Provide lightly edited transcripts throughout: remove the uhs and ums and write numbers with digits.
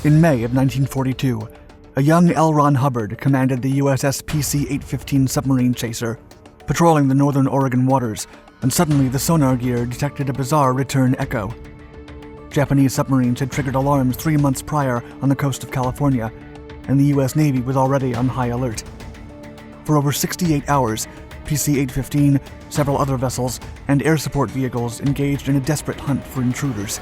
In May of 1942, a young L. Ron Hubbard commanded the USS PC-815 submarine chaser, patrolling the northern Oregon waters, and suddenly the sonar gear detected a bizarre return echo. Japanese submarines had triggered alarms 3 months prior on the coast of California, and the U.S. Navy was already on high alert. For over 68 hours, PC-815, several other vessels, and air support vehicles engaged in a desperate hunt for intruders.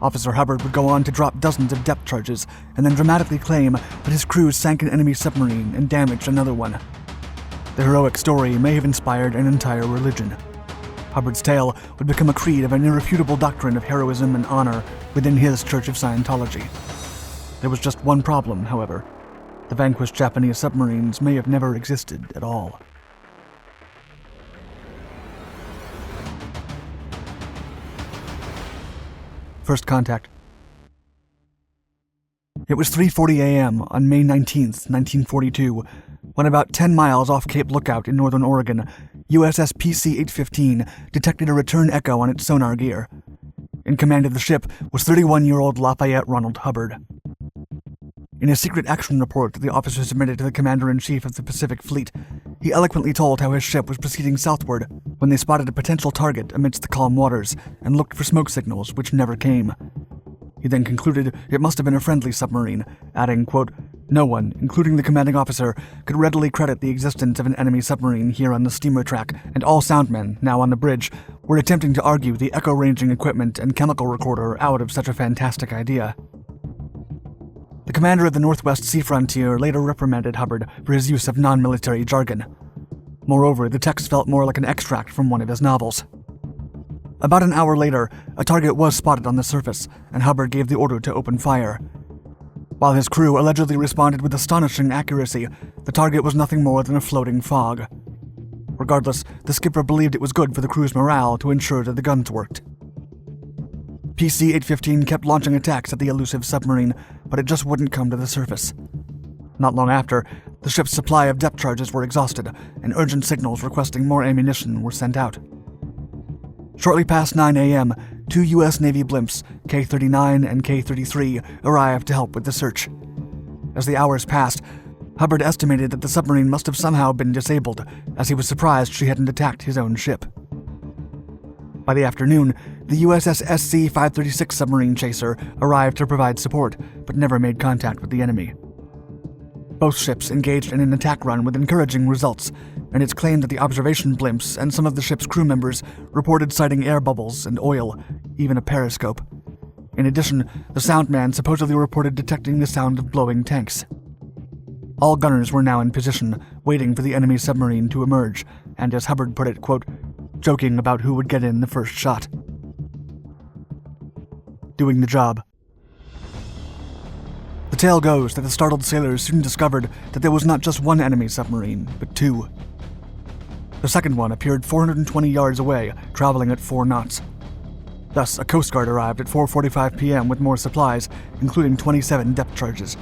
Officer Hubbard would go on to drop dozens of depth charges and then dramatically claim that his crews sank an enemy submarine and damaged another one. The heroic story may have inspired an entire religion. Hubbard's tale would become a creed of an irrefutable doctrine of heroism and honor within his Church of Scientology. There was just one problem, however. The vanquished Japanese submarines may have never existed at all. First contact. It was 3:40 a.m. on May 19th, 1942, when about 10 miles off Cape Lookout in northern Oregon, USS PC-815 detected a return echo on its sonar gear. In command of the ship was 31-year-old Lafayette Ronald Hubbard. In a secret action report that the officer submitted to the Commander-in-Chief of the Pacific Fleet, he eloquently told how his ship was proceeding southward when they spotted a potential target amidst the calm waters and looked for smoke signals which never came. He then concluded it must have been a friendly submarine, adding, quote, "No one, including the commanding officer, could readily credit the existence of an enemy submarine here on the steamer track, and all soundmen, now on the bridge, were attempting to argue the echo-ranging equipment and chemical recorder out of such a fantastic idea." The commander of the Northwest Sea Frontier later reprimanded Hubbard for his use of non-military jargon. Moreover, the text felt more like an extract from one of his novels. About an hour later, a target was spotted on the surface, and Hubbard gave the order to open fire. While his crew allegedly responded with astonishing accuracy, the target was nothing more than a floating fog. Regardless, the skipper believed it was good for the crew's morale to ensure that the guns worked. PC-815 kept launching attacks at the elusive submarine, but it just wouldn't come to the surface. Not long after, the ship's supply of depth charges were exhausted, and urgent signals requesting more ammunition were sent out. Shortly past 9 a.m., 2 U.S. Navy blimps, K-39 and K-33, arrived to help with the search. As the hours passed, Hubbard estimated that the submarine must have somehow been disabled, as he was surprised she hadn't attacked his own ship. By the afternoon, the USS PC-536 submarine chaser arrived to provide support, but never made contact with the enemy. Both ships engaged in an attack run with encouraging results, and it's claimed that the observation blimps and some of the ship's crew members reported sighting air bubbles and oil, even a periscope. In addition, the soundman supposedly reported detecting the sound of blowing tanks. All gunners were now in position, waiting for the enemy submarine to emerge, and as Hubbard put it, quote, joking about who would get in the first shot. Doing the job. The tale goes that the startled sailors soon discovered that there was not just one enemy submarine, but two. The second one appeared 420 yards away, traveling at 4 knots. Thus, a Coast Guard arrived at 4:45 p.m. with more supplies, including 27 depth charges.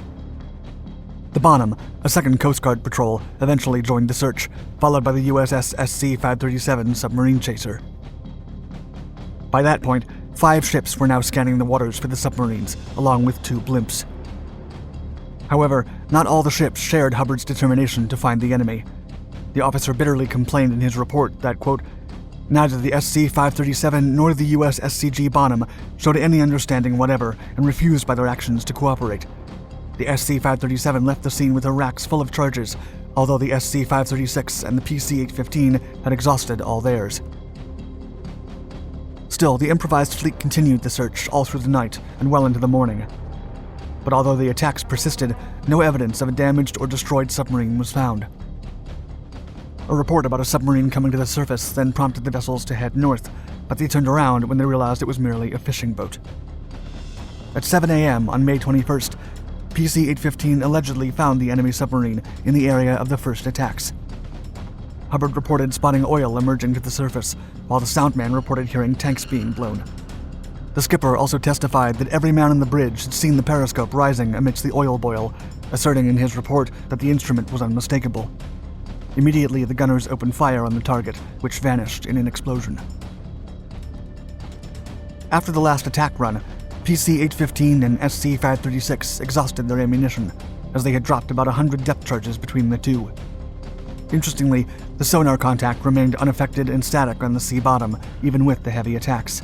The Bonham, a second Coast Guard patrol, eventually joined the search, followed by the USS PC-537 submarine chaser. By that point, 5 ships were now scanning the waters for the submarines, along with 2 blimps. However, not all the ships shared Hubbard's determination to find the enemy. The officer bitterly complained in his report that, quote, neither the SC-537 nor the USSCG Bonham showed any understanding whatever and refused by their actions to cooperate. The SC-537 left the scene with her racks full of charges, although the SC-536 and the PC-815 had exhausted all theirs. Still, the improvised fleet continued the search all through the night and well into the morning. But although the attacks persisted, no evidence of a damaged or destroyed submarine was found. A report about a submarine coming to the surface then prompted the vessels to head north, but they turned around when they realized it was merely a fishing boat. At 7 a.m. on May 21st, PC-815 allegedly found the enemy submarine in the area of the first attacks. Hubbard reported spotting oil emerging to the surface, while the soundman reported hearing tanks being blown. The skipper also testified that every man on the bridge had seen the periscope rising amidst the oil boil, asserting in his report that the instrument was unmistakable. Immediately, the gunners opened fire on the target, which vanished in an explosion. After the last attack run, PC-815 and SC-536 exhausted their ammunition, as they had dropped about 100 depth charges between the two. Interestingly, the sonar contact remained unaffected and static on the sea bottom, even with the heavy attacks.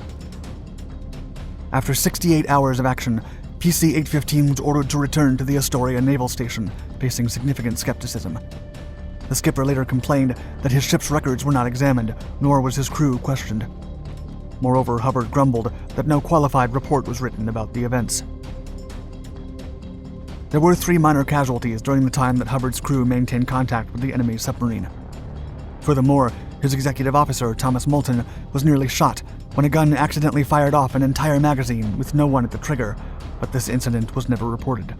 After 68 hours of action, PC-815 was ordered to return to the Astoria Naval Station, facing significant skepticism. The skipper later complained that his ship's records were not examined, nor was his crew questioned. Moreover, Hubbard grumbled that no qualified report was written about the events. There were 3 minor casualties during the time that Hubbard's crew maintained contact with the enemy submarine. Furthermore, his executive officer, Thomas Moulton, was nearly shot when a gun accidentally fired off an entire magazine with no one at the trigger, but this incident was never reported.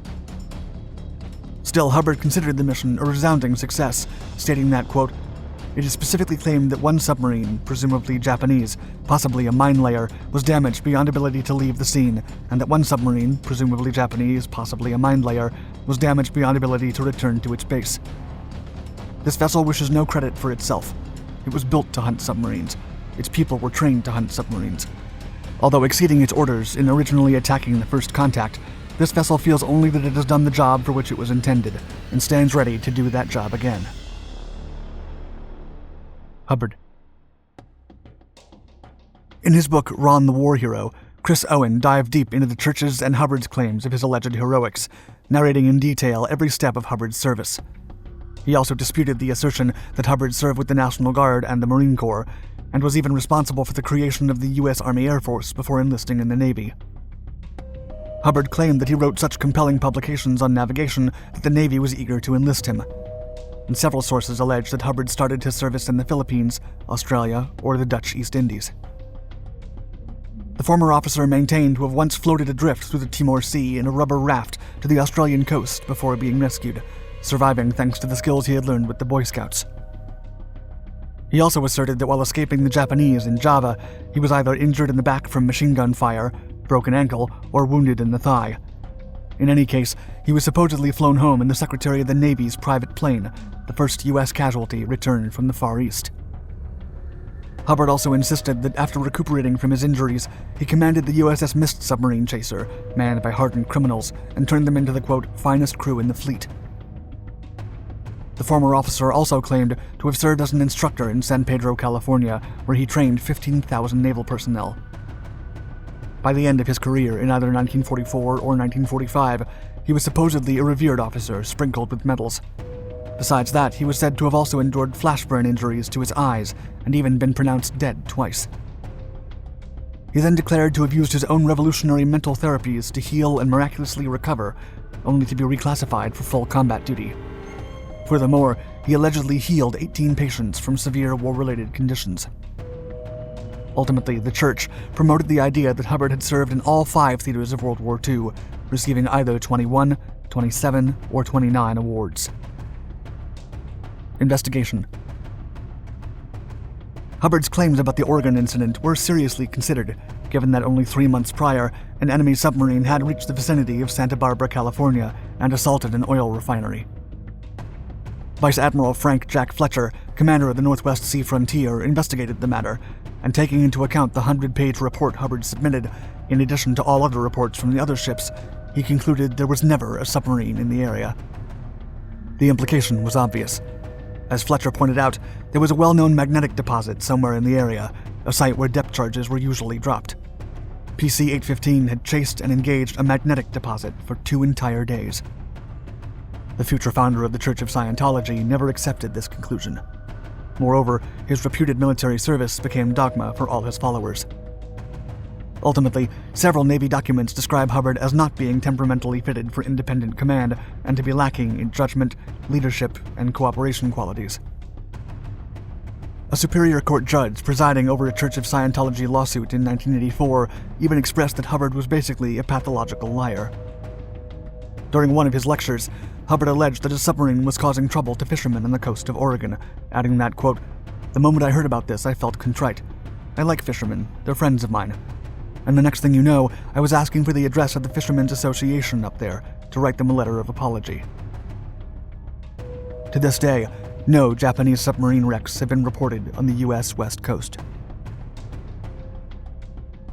Still, Hubbard considered the mission a resounding success, stating that, quote, "It is specifically claimed that one submarine, presumably Japanese, possibly a mine layer, was damaged beyond ability to leave the scene, and that one submarine, presumably Japanese, possibly a mine layer, was damaged beyond ability to return to its base. This vessel wishes no credit for itself. It was built to hunt submarines. Its people were trained to hunt submarines. Although exceeding its orders in originally attacking the first contact, this vessel feels only that it has done the job for which it was intended, and stands ready to do that job again." Hubbard. In his book, Ron the War Hero, Chris Owen dived deep into the Church's and Hubbard's claims of his alleged heroics, narrating in detail every step of Hubbard's service. He also disputed the assertion that Hubbard served with the National Guard and the Marine Corps, and was even responsible for the creation of the U.S. Army Air Force before enlisting in the Navy. Hubbard claimed that he wrote such compelling publications on navigation that the Navy was eager to enlist him. And several sources allege that Hubbard started his service in the Philippines, Australia, or the Dutch East Indies. The former officer maintained to have once floated adrift through the Timor Sea in a rubber raft to the Australian coast before being rescued, surviving thanks to the skills he had learned with the Boy Scouts. He also asserted that while escaping the Japanese in Java, he was either injured in the back from machine gun fire, broken ankle, or wounded in the thigh. In any case, he was supposedly flown home in the Secretary of the Navy's private plane, the first U.S. casualty returned from the Far East. Hubbard also insisted that after recuperating from his injuries, he commanded the USS Mist submarine chaser, manned by hardened criminals, and turned them into the, quote, "finest crew in the fleet." The former officer also claimed to have served as an instructor in San Pedro, California, where he trained 15,000 naval personnel. By the end of his career in either 1944 or 1945, he was supposedly a revered officer sprinkled with medals. Besides that, he was said to have also endured flash burn injuries to his eyes and even been pronounced dead twice. He then declared to have used his own revolutionary mental therapies to heal and miraculously recover, only to be reclassified for full combat duty. Furthermore, he allegedly healed 18 patients from severe war-related conditions. Ultimately, the Church promoted the idea that Hubbard had served in all 5 theaters of World War II, receiving either 21, 27, or 29 awards. Investigation. Hubbard's claims about the Oregon incident were seriously considered, given that only 3 months prior, an enemy submarine had reached the vicinity of Santa Barbara, California, and assaulted an oil refinery. Vice Admiral Frank Jack Fletcher, commander of the Northwest Sea Frontier, investigated the matter, and taking into account the 100-page report Hubbard submitted, in addition to all other reports from the other ships, he concluded there was never a submarine in the area. The implication was obvious. As Fletcher pointed out, there was a well-known magnetic deposit somewhere in the area, a site where depth charges were usually dropped. PC-815 had chased and engaged a magnetic deposit for 2 entire days. The future founder of the Church of Scientology never accepted this conclusion. Moreover, his reputed military service became dogma for all his followers. Ultimately, several Navy documents describe Hubbard as not being temperamentally fitted for independent command and to be lacking in judgment, leadership, and cooperation qualities. A Superior Court judge presiding over a Church of Scientology lawsuit in 1984 even expressed that Hubbard was basically a pathological liar. During one of his lectures, Hubbard alleged that a submarine was causing trouble to fishermen on the coast of Oregon, adding that, quote, "The moment I heard about this, I felt contrite. I like fishermen, they're friends of mine. And the next thing you know, I was asking for the address of the Fishermen's Association up there to write them a letter of apology." To this day, no Japanese submarine wrecks have been reported on the U.S. West Coast.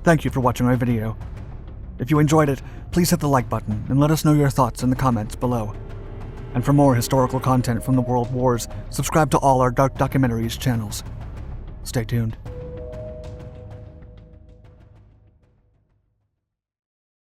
Thank you for watching our video. If you enjoyed it, please hit the like button and let us know your thoughts in the comments below. And for more historical content from the World Wars, subscribe to all our Dark Documentaries channels. Stay tuned.